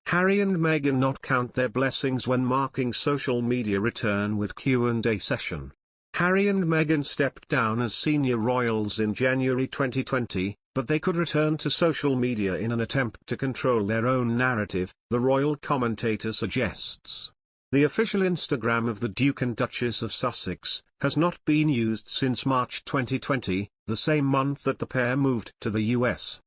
Harry and Meghan not count their blessings when marking social media return with Q&A session. Harry and Meghan stepped down as senior royals in January 2020, but they could return to social media in an attempt to control their own narrative, the royal commentator suggests. The official Instagram of the Duke and Duchess of Sussex has not been used since March 2020, the same month that the pair moved to the US.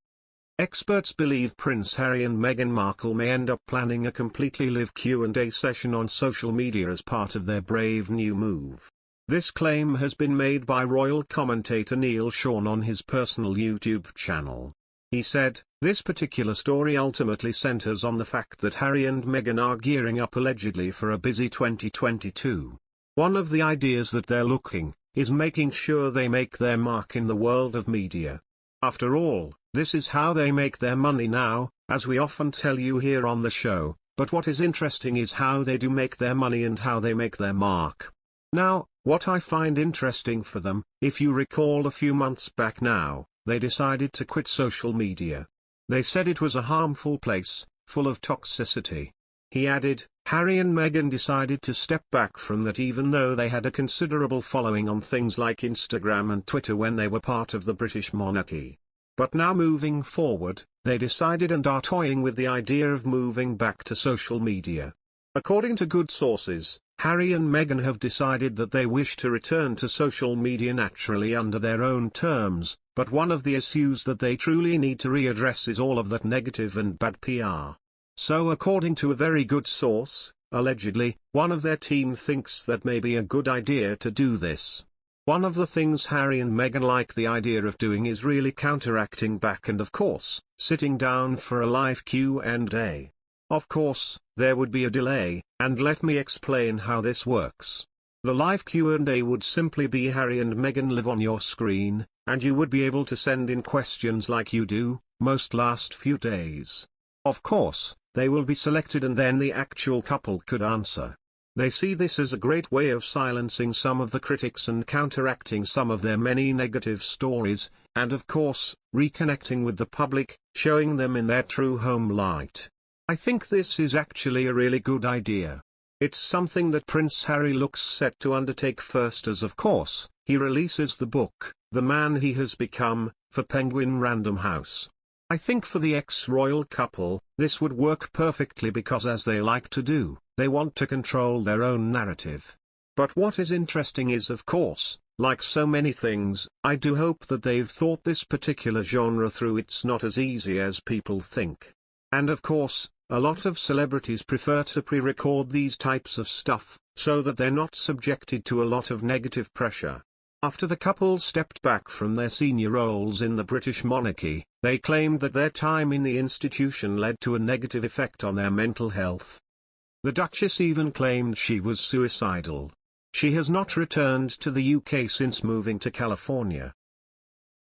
Experts believe Prince Harry and Meghan Markle may end up planning a completely live Q&A session on social media as part of their brave new move. This claim has been made by royal commentator Neil Sean on his personal YouTube channel. He said, "This particular story ultimately centers on the fact that Harry and Meghan are gearing up allegedly for a busy 2022. One of the ideas that they're looking is making sure they make their mark in the world of media. After all, this is how they make their money now, as we often tell you here on the show, but what is interesting is how they do make their money and how they make their mark. Now, what I find interesting for them, if you recall a few months back now, they decided to quit social media. They said it was a harmful place, full of toxicity." He added, "Harry and Meghan decided to step back from that even though they had a considerable following on things like Instagram and Twitter when they were part of the British monarchy. But now moving forward, they decided and are toying with the idea of moving back to social media. According to good sources, Harry and Meghan have decided that they wish to return to social media naturally under their own terms, but one of the issues that they truly need to readdress is all of that negative and bad PR. So according to a very good source, allegedly, one of their team thinks that may be a good idea to do this. One of the things Harry and Meghan like the idea of doing is really counteracting back and of course, sitting down for a live Q&A. Of course, there would be a delay, and let me explain how this works. The live Q&A would simply be Harry and Meghan live on your screen, and you would be able to send in questions like you do, most last few days. Of course, they will be selected and then the actual couple could answer. They see this as a great way of silencing some of the critics and counteracting some of their many negative stories, and of course, reconnecting with the public, showing them in their true home light. I think this is actually a really good idea. It's something that Prince Harry looks set to undertake first as of course, he releases the book, The Man He Has Become, for Penguin Random House. I think for the ex-royal couple, this would work perfectly because as they like to do, they want to control their own narrative. But what is interesting is of course, like so many things, I do hope that they've thought this particular genre through. It's not as easy as people think. And of course, a lot of celebrities prefer to pre-record these types of stuff, so that they're not subjected to a lot of negative pressure. After the couple stepped back from their senior roles in the British monarchy, they claimed that their time in the institution led to a negative effect on their mental health. The Duchess even claimed she was suicidal. She has not returned to the UK since moving to California.